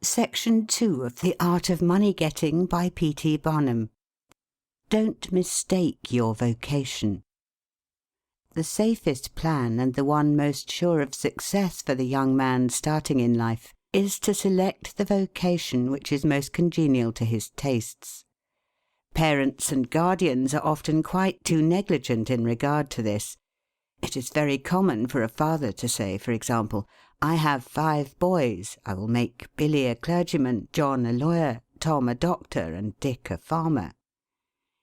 Section 2 of The Art of Money Getting by P.T. Barnum. Don't mistake your vocation. The safest plan, and the one most sure of success for the young man starting in life, is to select the vocation which is most congenial to his tastes. Parents and guardians are often quite too negligent in regard to this. It is very common for a father to say, for example, "I have 5 boys. I will make Billy a clergyman, John a lawyer, Tom a doctor, and Dick a farmer."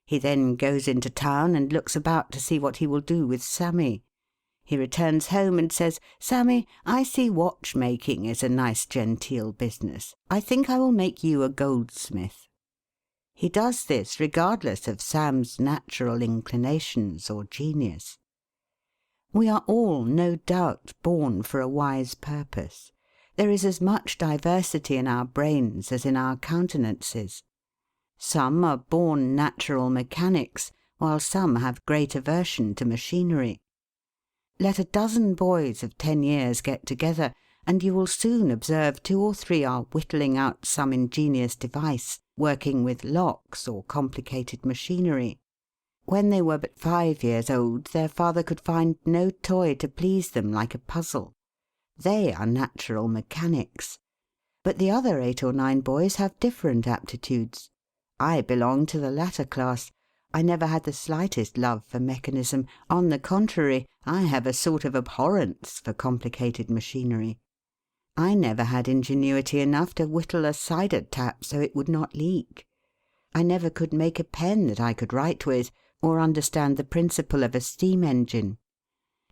He then goes into town and looks about to see what he will do with Sammy. He returns home and says, "Sammy, I see watchmaking is a nice genteel business. I think I will make you a goldsmith." He does this regardless of Sam's natural inclinations or genius. We are all, no doubt, born for a wise purpose. There is as much diversity in our brains as in our countenances. Some are born natural mechanics, while some have great aversion to machinery. Let a dozen boys of 10 years get together, and you will soon observe 2 or 3 are whittling out some ingenious device, working with locks or complicated machinery. When they were but 5 years old, their father could find no toy to please them like a puzzle. They are natural mechanics. But the other 8 or 9 boys have different aptitudes. I belong to the latter class. I never had the slightest love for mechanism. On the contrary, I have a sort of abhorrence for complicated machinery. I never had ingenuity enough to whittle a cider tap so it would not leak. I never could make a pen that I could write with, or understand the principle of a steam engine.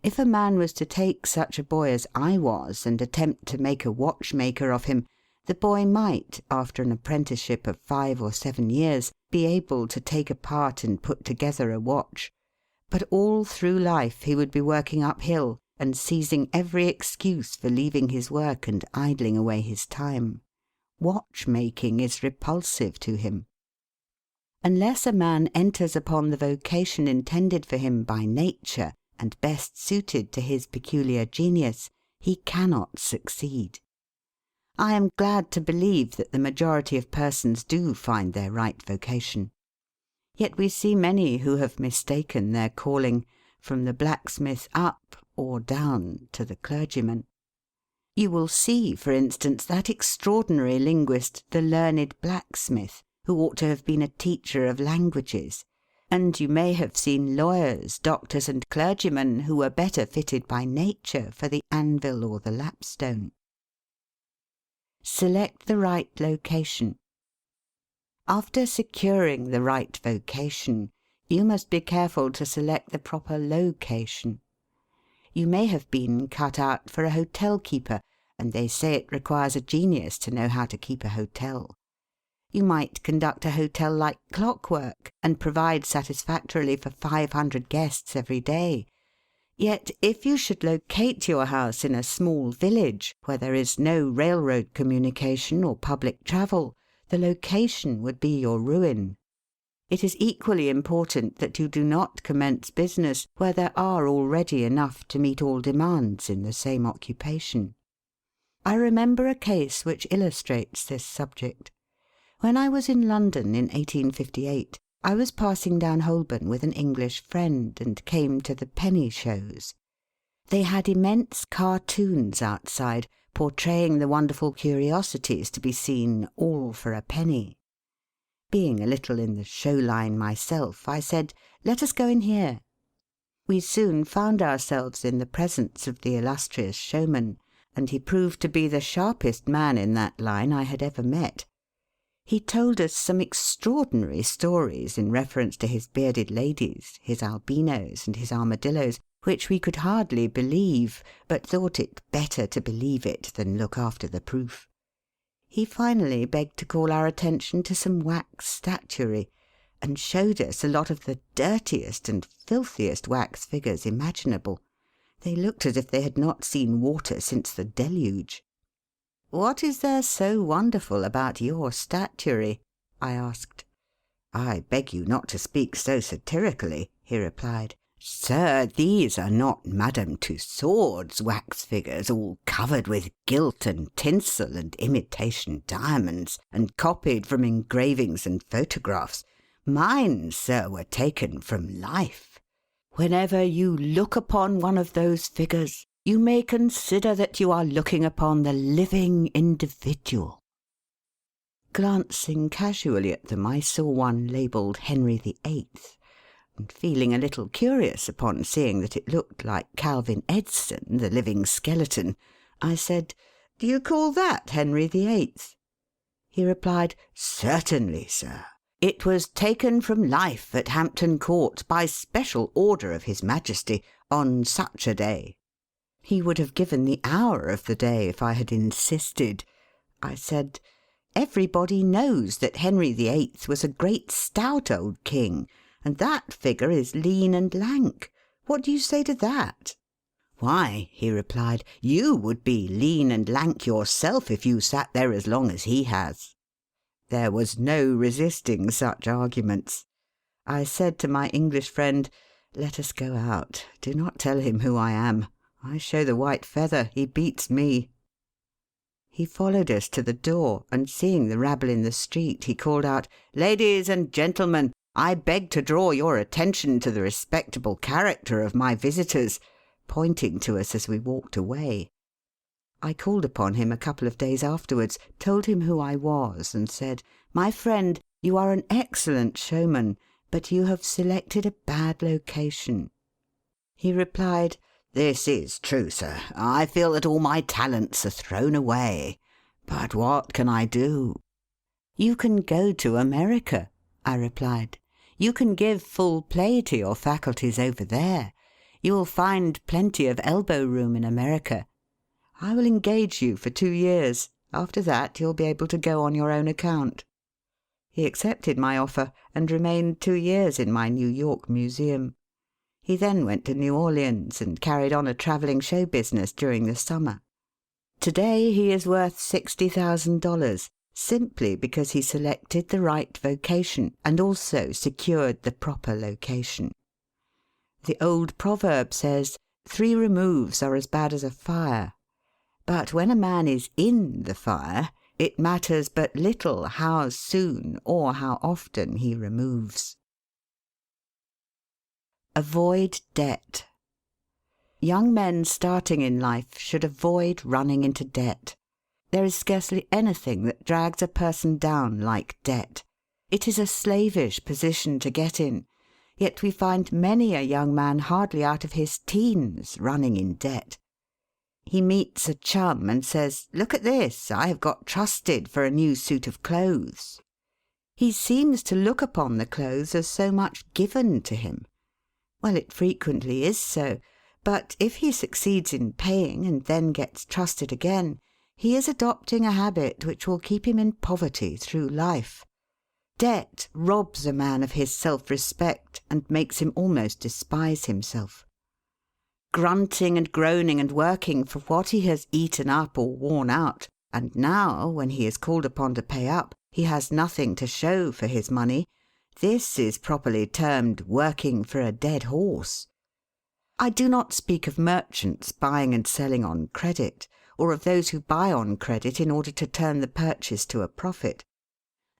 If a man was to take such a boy as I was and attempt to make a watchmaker of him, the boy might, after an apprenticeship of 5 or 7 years, be able to take apart and put together a watch. But all through life he would be working uphill and seizing every excuse for leaving his work and idling away his time. Watchmaking is repulsive to him. Unless a man enters upon the vocation intended for him by nature and best suited to his peculiar genius, he cannot succeed. I am glad to believe that the majority of persons do find their right vocation. Yet we see many who have mistaken their calling, from the blacksmith up or down to the clergyman. You will see, for instance, that extraordinary linguist, the learned blacksmith, who ought to have been a teacher of languages, and you may have seen lawyers, doctors, and clergymen who were better fitted by nature for the anvil or the lapstone. Select the right location. After securing the right vocation, you must be careful to select the proper location. You may have been cut out for a hotel keeper, and they say it requires a genius to know how to keep a hotel. You might conduct a hotel like clockwork, and provide satisfactorily for 500 guests every day. Yet if you should locate your house in a small village, where there is no railroad communication or public travel, the location would be your ruin. It is equally important that you do not commence business where there are already enough to meet all demands in the same occupation. I remember a case which illustrates this subject. When I was in London in 1858, I was passing down Holborn with an English friend, and came to the penny shows. They had immense cartoons outside, portraying the wonderful curiosities to be seen, all for a penny. Being a little in the show line myself, I said, "Let us go in here." We soon found ourselves in the presence of the illustrious showman, and he proved to be the sharpest man in that line I had ever met. He told us some extraordinary stories in reference to his bearded ladies, his albinos, and his armadillos, which we could hardly believe, but thought it better to believe it than look after the proof. He finally begged to call our attention to some wax statuary, and showed us a lot of the dirtiest and filthiest wax figures imaginable. They looked as if they had not seen water since the deluge. "What is there so wonderful about your statuary?" I asked. "I beg you not to speak so satirically," he replied. "Sir, these are not Madame Tussaud's wax figures, all covered with gilt and tinsel and imitation diamonds, and copied from engravings and photographs. Mine, sir, were taken from life. Whenever you look upon one of those figures, you may consider that you are looking upon the living individual." Glancing casually at them, I saw one labelled Henry VIII, and feeling a little curious upon seeing that it looked like Calvin Edson, the living skeleton, I said, "Do you call that Henry VIII?" He replied, "Certainly, sir. It was taken from life at Hampton Court by special order of His Majesty on such a day." He would have given the hour of the day if I had insisted. I said, "Everybody knows that Henry VIII was a great stout old king, and that figure is lean and lank. What do you say to that?" "Why," he replied, "you would be lean and lank yourself if you sat there as long as he has." There was no resisting such arguments. I said to my English friend, "Let us go out. Do not tell him who I am. I show the white feather. He beats me." He followed us to the door, and seeing the rabble in the street, he called out, "Ladies and gentlemen, I beg to draw your attention to the respectable character of my visitors," pointing to us as we walked away. I called upon him a couple of days afterwards, told him who I was, and said, "My friend, you are an excellent showman, but you have selected a bad location." He replied, "This is true, sir. I feel that all my talents are thrown away. But what can I do?" "You can go to America," I replied. "You can give full play to your faculties over there. You will find plenty of elbow room in America. I will engage you for 2 years. After that you'll be able to go on your own account." He accepted my offer, and remained 2 years in my New York museum. He then went to New Orleans, and carried on a travelling show business during the summer. Today he is worth $60,000, simply because he selected the right vocation and also secured the proper location. The old proverb says, 3 removes are as bad as a fire. But when a man is in the fire, it matters but little how soon or how often he removes. Avoid debt. Young men starting in life should avoid running into debt. There is scarcely anything that drags a person down like debt. It is a slavish position to get in, yet we find many a young man hardly out of his teens running in debt. He meets a chum and says, "Look at this, I have got trusted for a new suit of clothes." He seems to look upon the clothes as so much given to him. Well, it frequently is so, but if he succeeds in paying and then gets trusted again, he is adopting a habit which will keep him in poverty through life. Debt robs a man of his self-respect and makes him almost despise himself. Grunting and groaning and working for what he has eaten up or worn out, and now, when he is called upon to pay up, he has nothing to show for his money, this is properly termed working for a dead horse. I do not speak of merchants buying and selling on credit, or of those who buy on credit in order to turn the purchase to a profit.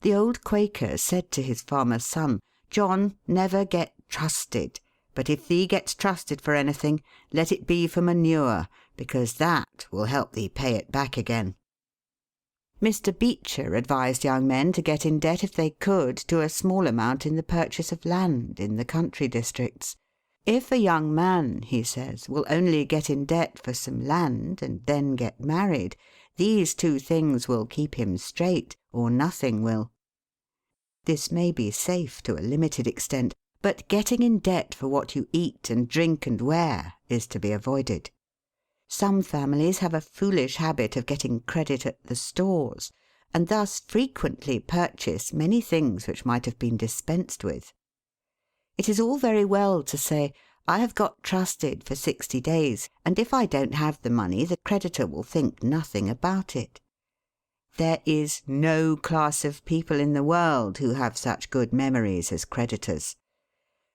The old Quaker said to his farmer's son, "John, never get trusted, but if thee gets trusted for anything, let it be for manure, because that will help thee pay it back again." Mr. Beecher advised young men to get in debt if they could to a small amount in the purchase of land in the country districts. If a young man, he says, will only get in debt for some land and then get married, these 2 things will keep him straight, or nothing will. This may be safe to a limited extent, but getting in debt for what you eat and drink and wear is to be avoided. Some families have a foolish habit of getting credit at the stores, and thus frequently purchase many things which might have been dispensed with. It is all very well to say, "I have got trusted for 60 days, and if I don't have the money, the creditor will think nothing about it." There is no class of people in the world who have such good memories as creditors.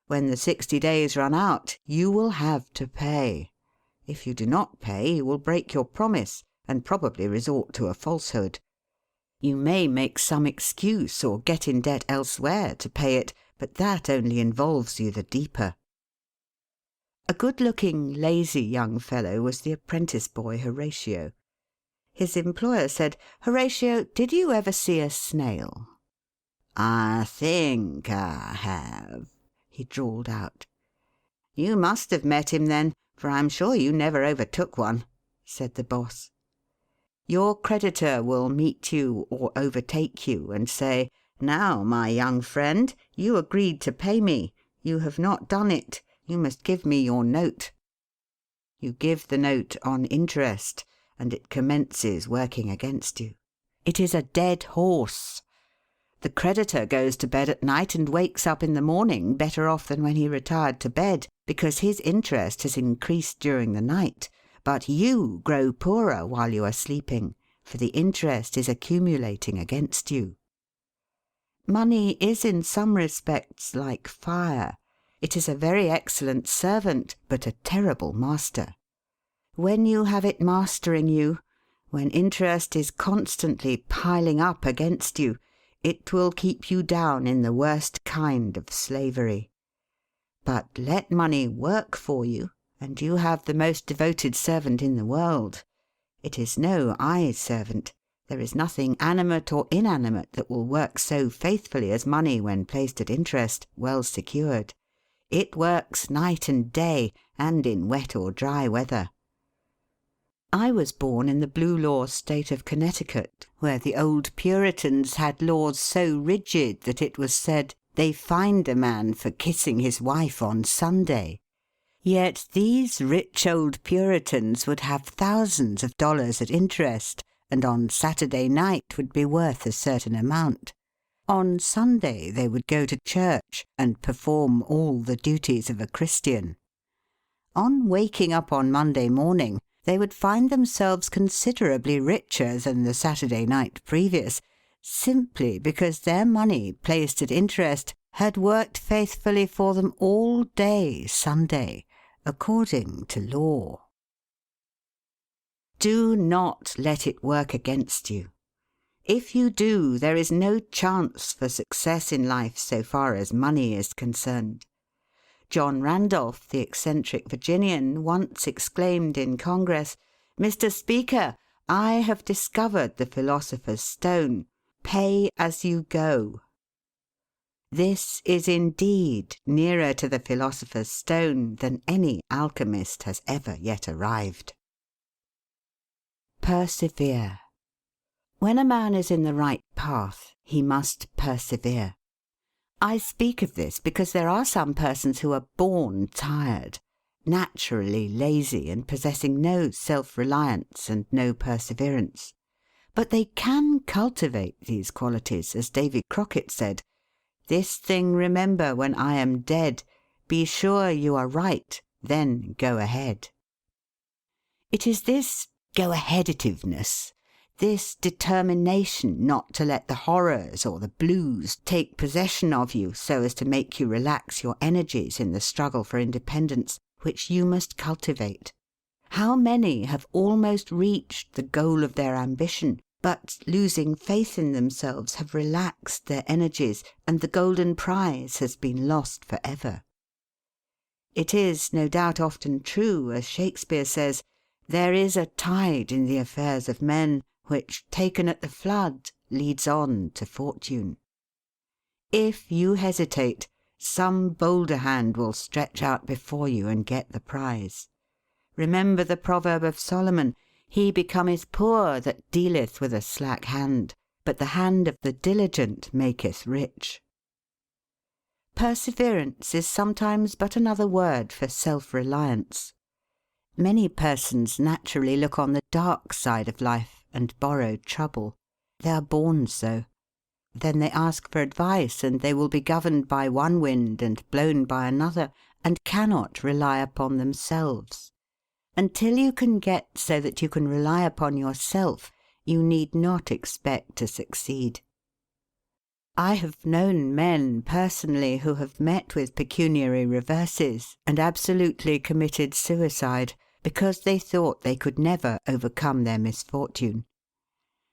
When the 60 days run out, you will have to pay. If you do not pay, you will break your promise, and probably resort to a falsehood. You may make some excuse or get in debt elsewhere to pay it, but that only involves you the deeper. A good-looking, lazy young fellow was the apprentice boy Horatio. His employer said, "Horatio, did you ever see a snail?" "I think I have," he drawled out. "You must have met him then, for I'm sure you never overtook one," said the boss. Your creditor will meet you or overtake you and say, "Now, my young friend, you agreed to pay me. You have not done it. You must give me your note." You give the note on interest, and it commences working against you. It is a dead horse. The creditor goes to bed at night and wakes up in the morning better off than when he retired to bed, because his interest has increased during the night. But you grow poorer while you are sleeping, for the interest is accumulating against you. Money is in some respects like fire. It is a very excellent servant, but a terrible master. When you have it mastering you, when interest is constantly piling up against you, it will keep you down in the worst kind of slavery. But let money work for you, and you have the most devoted servant in the world. It is no eye-servant. There is nothing animate or inanimate that will work so faithfully as money when placed at interest, well secured. It works night and day, and in wet or dry weather. I was born in the Blue Law State of Connecticut, where the old Puritans had laws so rigid that it was said they fined a man for kissing his wife on Sunday. Yet these rich old Puritans would have thousands of dollars at interest, and on Saturday night would be worth a certain amount. On Sunday they would go to church and perform all the duties of a Christian. On waking up on Monday morning, they would find themselves considerably richer than the Saturday night previous, simply because their money placed at interest had worked faithfully for them all day Sunday, according to law. Do not let it work against you. If you do, there is no chance for success in life so far as money is concerned. John Randolph, the eccentric Virginian, once exclaimed in Congress, "Mr. Speaker, I have discovered the philosopher's stone. Pay as you go." This is indeed nearer to the philosopher's stone than any alchemist has ever yet arrived. Persevere. When a man is in the right path, he must persevere. I speak of this because there are some persons who are born tired, naturally lazy and possessing no self-reliance and no perseverance. But they can cultivate these qualities, as Davy Crockett said, "This thing remember when I am dead, be sure you are right, then go ahead." It is this go-aheaditiveness, this determination not to let the horrors or the blues take possession of you so as to make you relax your energies in the struggle for independence, which you must cultivate. How many have almost reached the goal of their ambition, but, losing faith in themselves, have relaxed their energies, and the golden prize has been lost for ever? It is, no doubt, often true, as Shakespeare says, "There is a tide in the affairs of men, which, taken at the flood, leads on to fortune." If you hesitate, some bolder hand will stretch out before you and get the prize. Remember the proverb of Solomon, "He becometh poor that dealeth with a slack hand, but the hand of the diligent maketh rich." Perseverance is sometimes but another word for self-reliance. Many persons naturally look on the dark side of life and borrow trouble. They are born so. Then they ask for advice, and they will be governed by one wind and blown by another, and cannot rely upon themselves. Until you can get so that you can rely upon yourself, you need not expect to succeed. I have known men personally who have met with pecuniary reverses and absolutely committed suicide because they thought they could never overcome their misfortune.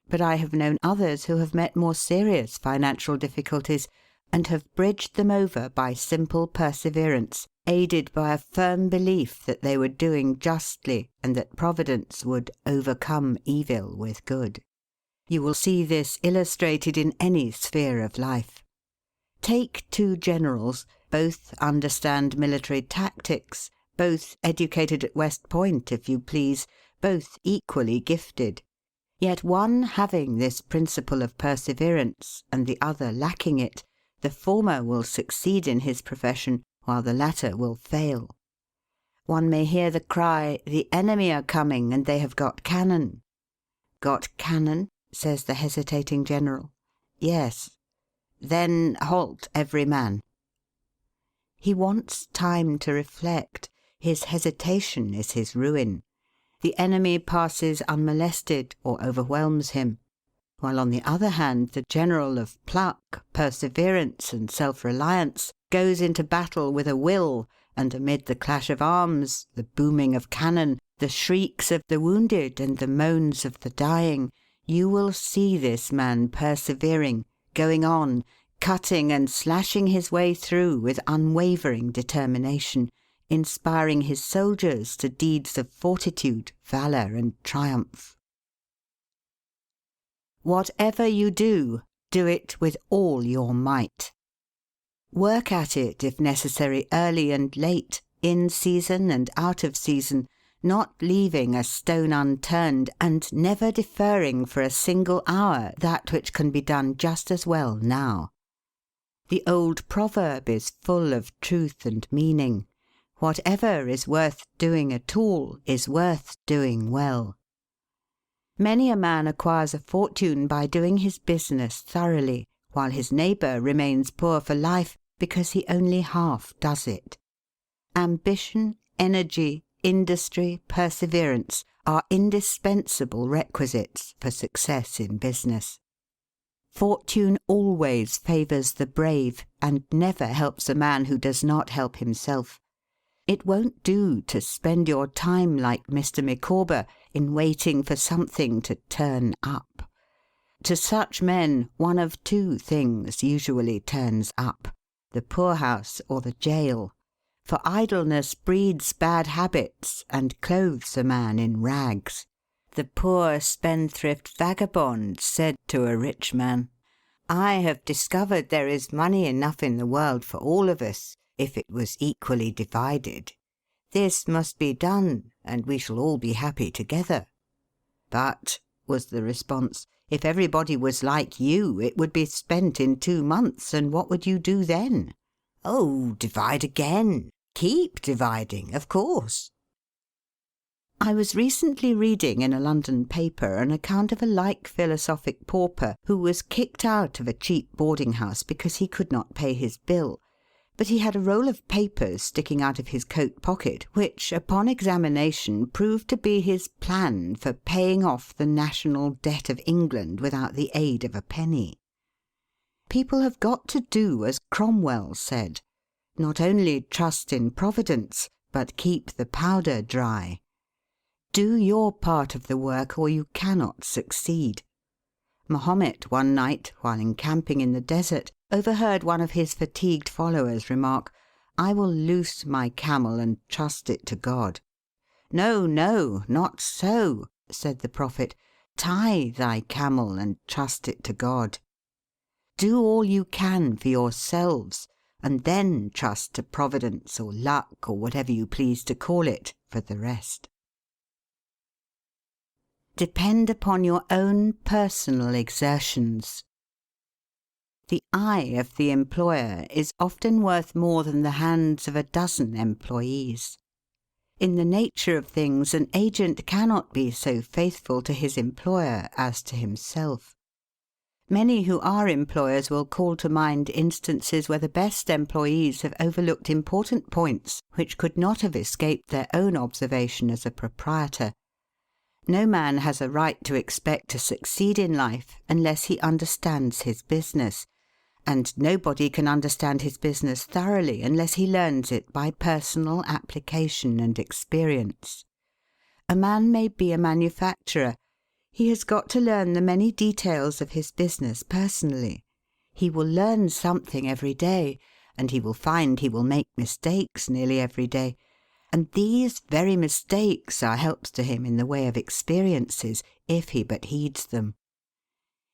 But I have known others who have met more serious financial difficulties and have bridged them over by simple perseverance, aided by a firm belief that they were doing justly and that Providence would overcome evil with good. You will see this illustrated in any sphere of life. Take two generals, both understand military tactics, both educated at West Point, if you please, both equally gifted. Yet one having this principle of perseverance and the other lacking it, the former will succeed in his profession while the latter will fail. One may hear the cry, "The enemy are coming and they have got cannon." "Got cannon?" says the hesitating general. "Yes." "Then halt every man." He wants time to reflect. His hesitation is his ruin. The enemy passes unmolested or overwhelms him, while on the other hand the general of pluck, perseverance, and self-reliance goes into battle with a will, and amid the clash of arms, the booming of cannon, the shrieks of the wounded, and the moans of the dying, you will see this man persevering, going on, cutting and slashing his way through with unwavering determination, inspiring his soldiers to deeds of fortitude, valour, and triumph. Whatever you do, do it with all your might. Work at it, if necessary, early and late, in season and out of season, not leaving a stone unturned, and never deferring for a single hour that which can be done just as well now. The old proverb is full of truth and meaning. Whatever is worth doing at all is worth doing well. Many a man acquires a fortune by doing his business thoroughly, while his neighbour remains poor for life because he only half does it. Ambition, energy, industry, perseverance are indispensable requisites for success in business. Fortune always favours the brave and never helps a man who does not help himself. It won't do to spend your time like Mr. Micawber in waiting for something to turn up. To such men one of two things usually turns up: the poorhouse or the jail. For idleness breeds bad habits and clothes a man in rags. The poor spendthrift vagabond said to a rich man, "I have discovered there is money enough in the world for all of us, if it was equally divided. This must be done, and we shall all be happy together." "But," was the response, "if everybody was like you, it would be spent in 2 months, and what would you do then?" "Oh, divide again. Keep dividing, of course." I was recently reading in a London paper an account of a like philosophic pauper who was kicked out of a cheap boarding house because he could not pay his bill, but he had a roll of papers sticking out of his coat pocket which, upon examination, proved to be his plan for paying off the national debt of England without the aid of a penny. People have got to do as Cromwell said: not only trust in Providence, but keep the powder dry. Do your part of the work or you cannot succeed. Mahomet one night, while encamping in the desert, overheard one of his fatigued followers remark, "I will loose my camel and trust it to God." "No, no, not so," said the Prophet. "Tie thy camel and trust it to God. Do all you can for yourselves, and then trust to Providence or luck or whatever you please to call it for the rest." Depend upon your own personal exertions. The eye of the employer is often worth more than the hands of a dozen employees. In the nature of things, an agent cannot be so faithful to his employer as to himself. Many who are employers will call to mind instances where the best employees have overlooked important points which could not have escaped their own observation as a proprietor. No man has a right to expect to succeed in life unless he understands his business, and nobody can understand his business thoroughly unless he learns it by personal application and experience. A man may be a manufacturer. He has got to learn the many details of his business personally. He will learn something every day, and he will find he will make mistakes nearly every day. And these very mistakes are helps to him in the way of experiences, if he but heeds them.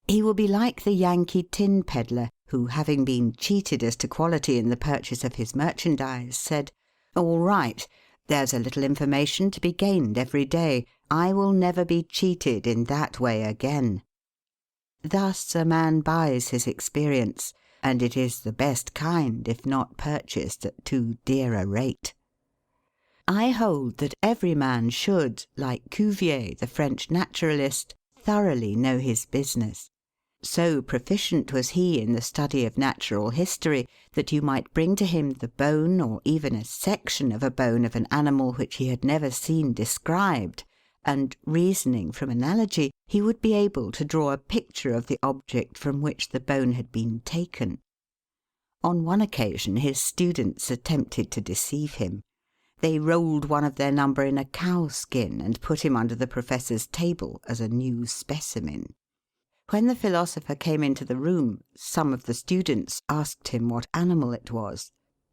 He will be like the Yankee tin peddler, who, having been cheated as to quality in the purchase of his merchandise, said, "All right, there's a little information to be gained every day. I will never be cheated in that way again." Thus a man buys his experience, and it is the best kind if not purchased at too dear a rate. I hold that every man should, like Cuvier, the French naturalist, thoroughly know his business. So proficient was he in the study of natural history that you might bring to him the bone or even a section of a bone of an animal which he had never seen described, and, reasoning from analogy, he would be able to draw a picture of the object from which the bone had been taken. On one occasion his students attempted to deceive him. They rolled one of their number in a cow-skin and put him under the professor's table as a new specimen. When the philosopher came into the room, some of the students asked him what animal it was.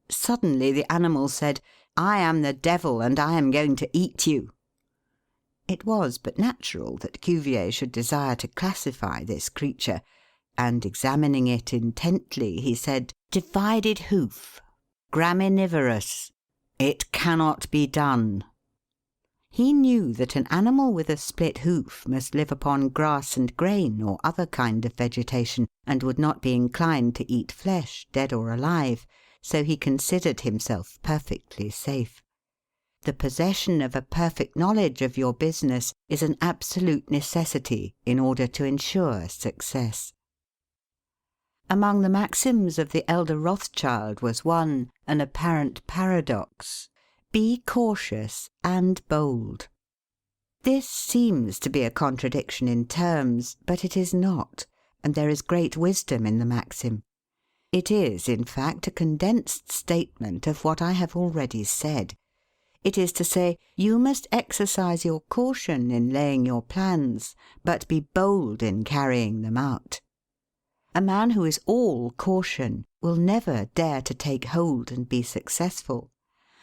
Suddenly the animal said, "I am the devil, and I am going to eat you." It was but natural that Cuvier should desire to classify this creature, and examining it intently, he said, "Divided hoof, graminivorous. It cannot be done." He knew that an animal with a split hoof must live upon grass and grain or other kind of vegetation, and would not be inclined to eat flesh, dead or alive, so he considered himself perfectly safe. The possession of a perfect knowledge of your business is an absolute necessity in order to ensure success. Among the maxims of the elder Rothschild was one, an apparent paradox: "Be cautious and bold." This seems to be a contradiction in terms, but it is not, and there is great wisdom in the maxim. It is, in fact, a condensed statement of what I have already said. It is to say, you must exercise your caution in laying your plans, but be bold in carrying them out. A man who is all caution will never dare to take hold and be successful,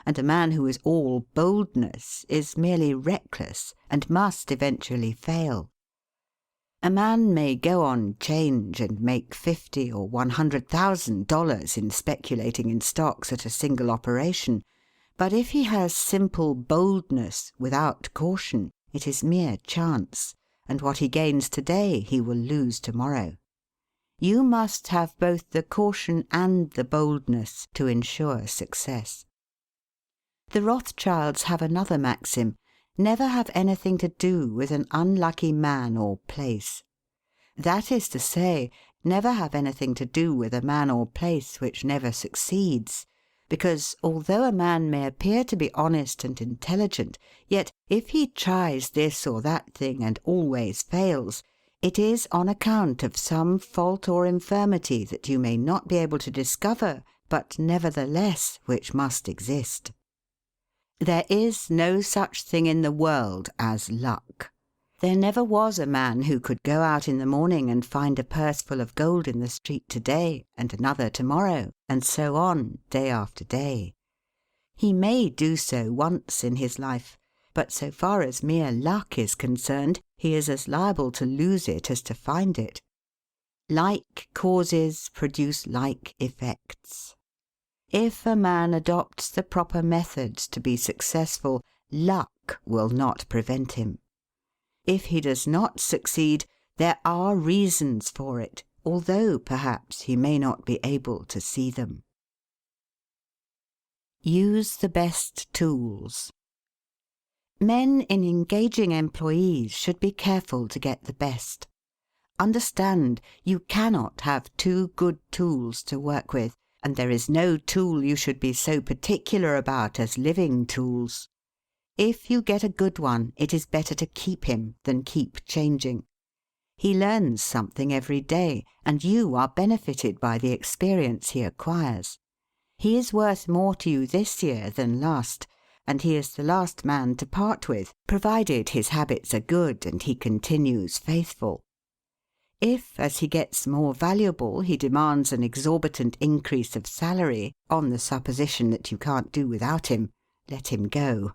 and a man who is all boldness is merely reckless and must eventually fail. A man may go on 'change and make $50,000 or $100,000 in speculating in stocks at a single operation, but if he has simple boldness without caution, it is mere chance, and what he gains today he will lose tomorrow. You must have both the caution and the boldness to ensure success. The Rothschilds have another maxim: never have anything to do with an unlucky man or place. That is to say, never have anything to do with a man or place which never succeeds, because, although a man may appear to be honest and intelligent, yet if he tries this or that thing and always fails, it is on account of some fault or infirmity that you may not be able to discover, but nevertheless which must exist. There is no such thing in the world as luck. There never was a man who could go out in the morning and find a purse full of gold in the street to-day, and another to-morrow, and so on, day after day. He may do so once in his life, but so far as mere luck is concerned, he is as liable to lose it as to find it. Like causes produce like effects. If a man adopts the proper methods to be successful, luck will not prevent him. If he does not succeed, there are reasons for it, although perhaps he may not be able to see them. Use the best tools. Men in engaging employees should be careful to get the best. Understand, you cannot have two good tools to work with, and there is no tool you should be so particular about as living tools. If you get a good one, it is better to keep him than keep changing. He learns something every day, and you are benefited by the experience he acquires. He is worth more to you this year than last, and he is the last man to part with, provided his habits are good and he continues faithful. If, as he gets more valuable, he demands an exorbitant increase of salary, on the supposition that you can't do without him, let him go.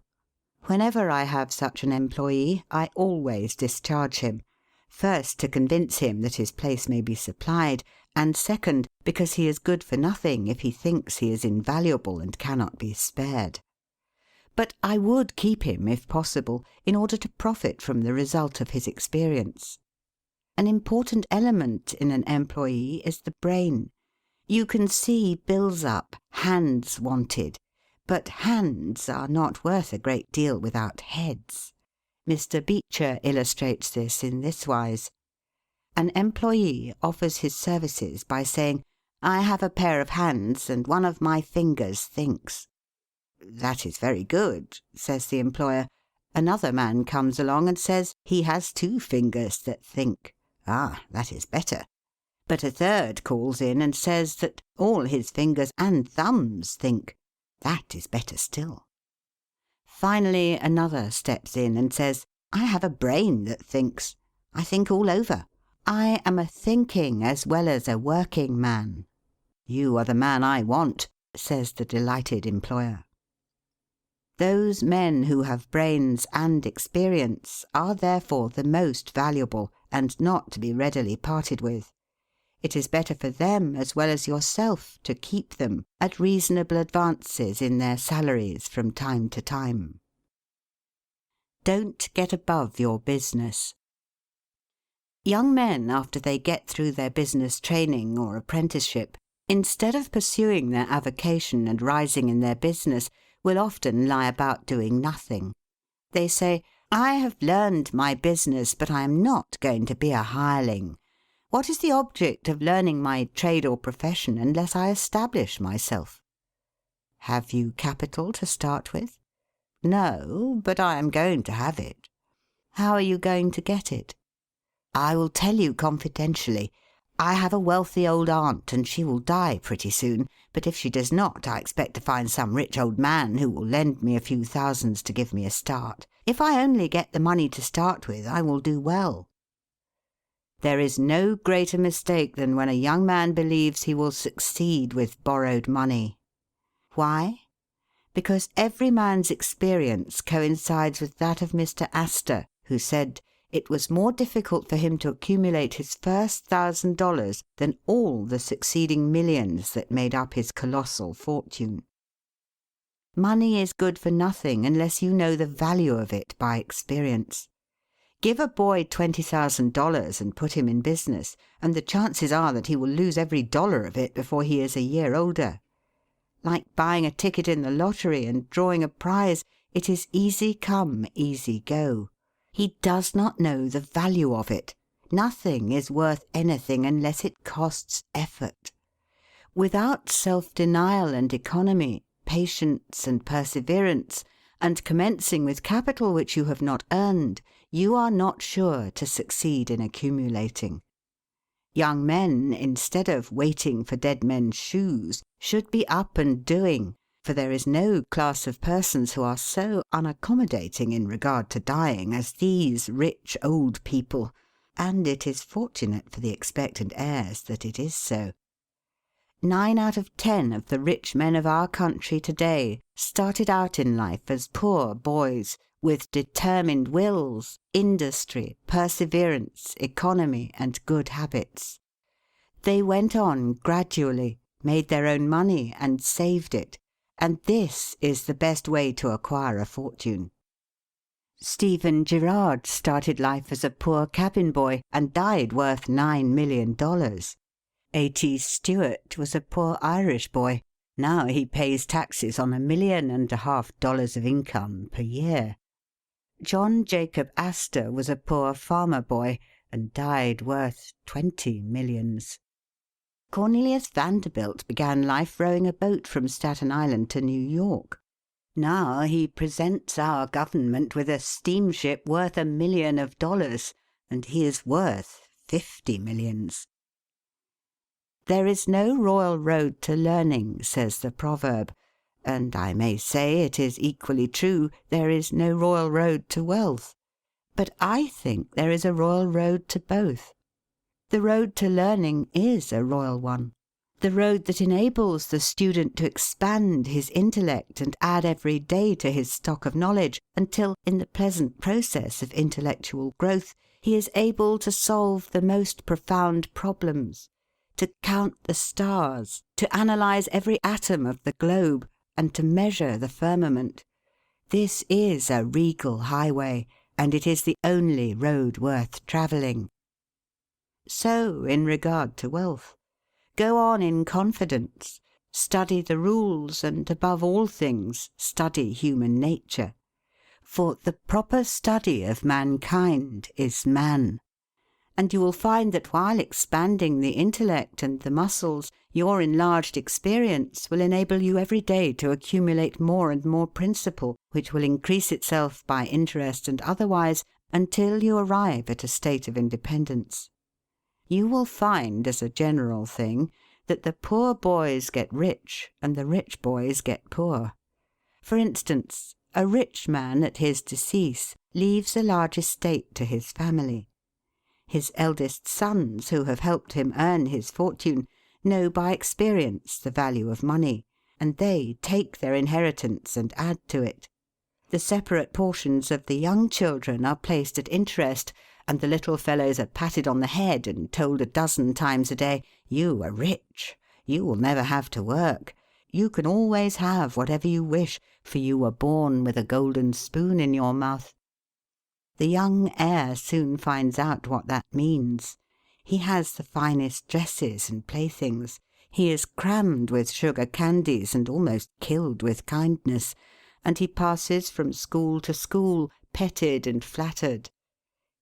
Whenever I have such an employee, I always discharge him. First, to convince him that his place may be supplied, and second, because he is good for nothing if he thinks he is invaluable and cannot be spared. But I would keep him, if possible, in order to profit from the result of his experience. An important element in an employee is the brain. You can see bills up, hands wanted, but hands are not worth a great deal without heads. Mr. Beecher illustrates this in this wise. An employee offers his services by saying, "I have a pair of hands and one of my fingers thinks." "That is very good," says the employer. Another man comes along and says he has 2 fingers that think. "Ah, that is better." But a third calls in and says that all his fingers and thumbs think. That is better still. Finally, another steps in and says, "I have a brain that thinks. I think all over. I am a thinking as well as a working man." "You are the man I want," says the delighted employer. Those men who have brains and experience are therefore the most valuable, and not to be readily parted with. It is better for them as well as yourself to keep them at reasonable advances in their salaries from time to time. Don't get above your business. Young men, after they get through their business training or apprenticeship, instead of pursuing their avocation and rising in their business, will often lie about doing nothing. They say, "I have learned my business, but I am not going to be a hireling. What is the object of learning my trade or profession unless I establish myself?" Have you capital to start with? No, but I am going to have it. How are you going to get it? I will tell you confidentially. I have a wealthy old aunt, and she will die pretty soon, but if she does not, I expect to find some rich old man who will lend me a few thousands to give me a start. If I only get the money to start with, I will do well. There is no greater mistake than when a young man believes he will succeed with borrowed money. Why? Because every man's experience coincides with that of Mr. Astor, who said it was more difficult for him to accumulate his first $1,000 than all the succeeding millions that made up his colossal fortune. Money is good for nothing unless you know the value of it by experience. Give a boy $20,000 and put him in business, and the chances are that he will lose every dollar of it before he is a year older. Like buying a ticket in the lottery and drawing a prize, it is easy come, easy go. He does not know the value of it. Nothing is worth anything unless it costs effort. Without self-denial and economy, patience and perseverance, and commencing with capital which you have not earned, you are not sure to succeed in accumulating. Young men, instead of waiting for dead men's shoes, should be up and doing, for there is no class of persons who are so unaccommodating in regard to dying as these rich old people, and it is fortunate for the expectant heirs that it is so. 9 out of 10 of the rich men of our country today started out in life as poor boys, with determined wills, industry, perseverance, economy, and good habits. They went on gradually, made their own money, and saved it, and this is the best way to acquire a fortune. Stephen Girard started life as a poor cabin boy and died worth $9 million. A.T. Stewart was a poor Irish boy. Now he pays taxes on $1.5 million of income per year. John Jacob Astor was a poor farmer boy and died worth 20 millions. Cornelius Vanderbilt began life rowing a boat from Staten Island to New York. Now he presents our government with a steamship worth $1 million, and he is worth 50 millions. There is no royal road to learning, says the proverb, and I may say it is equally true, there is no royal road to wealth. But I think there is a royal road to both. The road to learning is a royal one. The road that enables the student to expand his intellect and add every day to his stock of knowledge, until, in the pleasant process of intellectual growth, he is able to solve the most profound problems, to count the stars, to analyse every atom of the globe, and to measure the firmament. This is a regal highway, and it is the only road worth travelling. So in regard to wealth. Go on in confidence, study the rules, and above all things, study human nature. For the proper study of mankind is man. And you will find that while expanding the intellect and the muscles, your enlarged experience will enable you every day to accumulate more and more principle, which will increase itself by interest and otherwise, until you arrive at a state of independence. You will find, as a general thing, that the poor boys get rich and the rich boys get poor. For instance, a rich man at his decease leaves a large estate to his family. His eldest sons, who have helped him earn his fortune, know by experience the value of money, and they take their inheritance and add to it. The separate portions of the young children are placed at interest, and the little fellows are patted on the head and told a dozen times a day, "You are rich. You will never have to work. You can always have whatever you wish, for you were born with a golden spoon in your mouth." The young heir soon finds out what that means. He has the finest dresses and playthings. He is crammed with sugar candies and almost killed with kindness, and he passes from school to school, petted and flattered.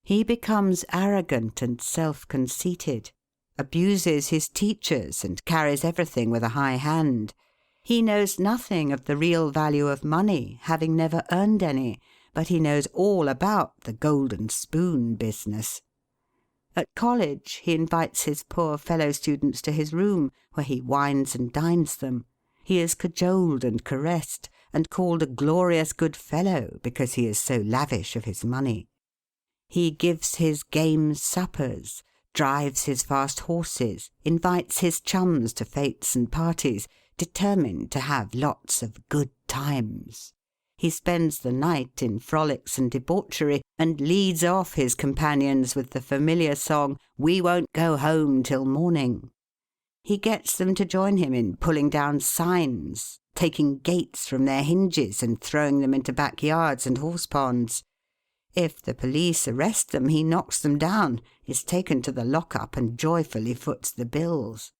He becomes arrogant and self-conceited, abuses his teachers, and carries everything with a high hand. He knows nothing of the real value of money, having never earned any, but he knows all about the golden spoon business. At college he invites his poor fellow-students to his room, where he wines and dines them. He is cajoled and caressed, and called a glorious good fellow because he is so lavish of his money. He gives his game suppers, drives his fast horses, invites his chums to fêtes and parties, determined to have lots of good times. He spends the night in frolics and debauchery, and leads off his companions with the familiar song, "We won't go home till morning." He gets them to join him in pulling down signs, taking gates from their hinges and throwing them into backyards and horse-ponds. If the police arrest them, he knocks them down, is taken to the lock-up, and joyfully foots the bills.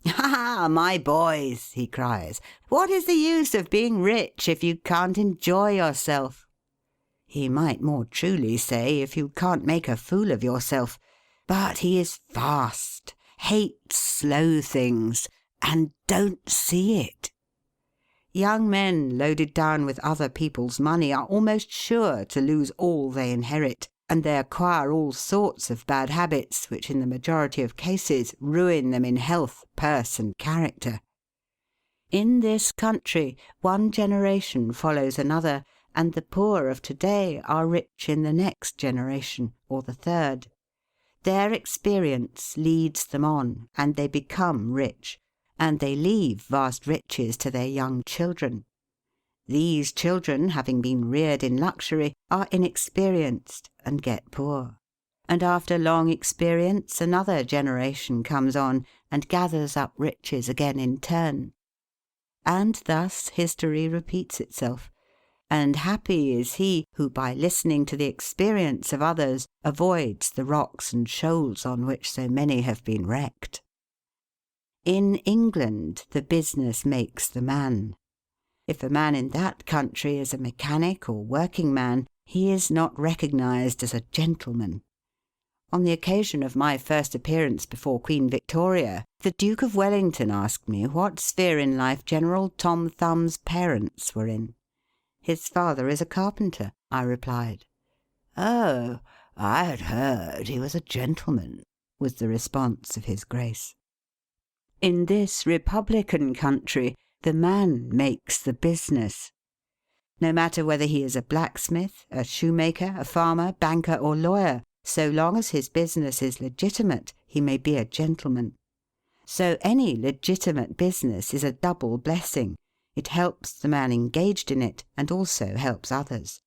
"Ha, my boys," he cries, "what is the use of being rich if you can't enjoy yourself?" He might more truly say, if you can't make a fool of yourself. But he is fast, hates slow things, and don't see it. Young men loaded down with other people's money are almost sure to lose all they inherit, and they acquire all sorts of bad habits which in the majority of cases ruin them in health, purse, and character. In this country one generation follows another, and the poor of to-day are rich in the next generation, or the third. Their experience leads them on, and they become rich, and they leave vast riches to their young children. These children, having been reared in luxury, are inexperienced and get poor. And after long experience another generation comes on and gathers up riches again in turn. And thus history repeats itself, and happy is he who by listening to the experience of others avoids the rocks and shoals on which so many have been wrecked. In England the business makes the man. If a man in that country is a mechanic or working man, he is not recognised as a gentleman. On the occasion of my first appearance before Queen Victoria, the Duke of Wellington asked me what sphere in life General Tom Thumb's parents were in. "His father is a carpenter," I replied. "Oh, I had heard he was a gentleman," was the response of his Grace. In this republican country, the man makes the business. No matter whether he is a blacksmith, a shoemaker, a farmer, banker, or lawyer, so long as his business is legitimate, he may be a gentleman. So any legitimate business is a double blessing. It helps the man engaged in it, and also helps others.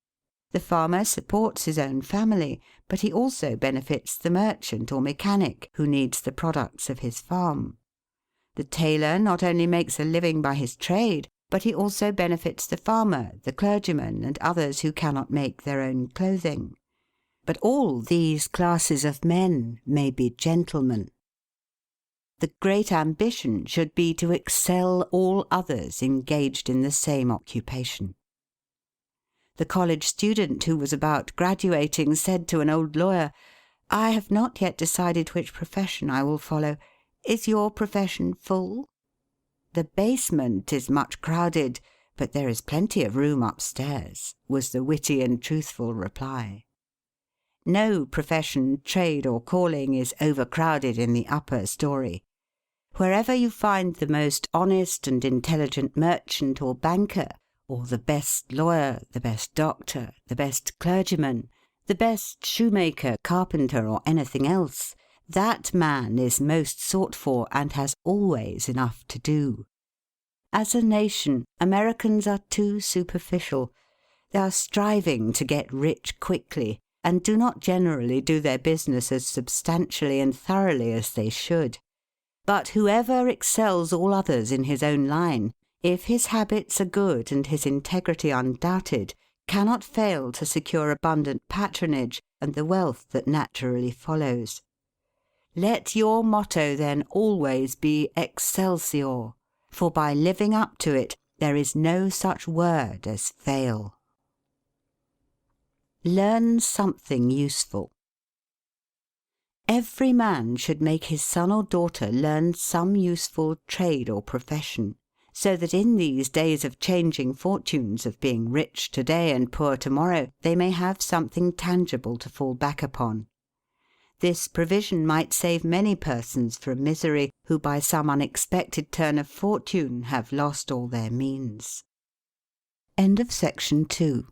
The farmer supports his own family, but he also benefits the merchant or mechanic who needs the products of his farm. The tailor not only makes a living by his trade, but he also benefits the farmer, the clergyman, and others who cannot make their own clothing. But all these classes of men may be gentlemen. The great ambition should be to excel all others engaged in the same occupation. The college student who was about graduating said to an old lawyer, "I have not yet decided which profession I will follow. Is your profession full?" "The basement is much crowded, but there is plenty of room upstairs," was the witty and truthful reply. No profession, trade, or calling is overcrowded in the upper story. Wherever you find the most honest and intelligent merchant or banker, or the best lawyer, the best doctor, the best clergyman, the best shoemaker, carpenter, or anything else, that man is most sought for and has always enough to do. As a nation, Americans are too superficial. They are striving to get rich quickly, and do not generally do their business as substantially and thoroughly as they should. But whoever excels all others in his own line, if his habits are good and his integrity undoubted, cannot fail to secure abundant patronage and the wealth that naturally follows. Let your motto then always be Excelsior, for by living up to it there is no such word as fail. Learn something useful. Every man should make his son or daughter learn some useful trade or profession, so that in these days of changing fortunes, of being rich to-day and poor to-morrow, they may have something tangible to fall back upon. This provision might save many persons from misery who by some unexpected turn of fortune have lost all their means. End of section 2.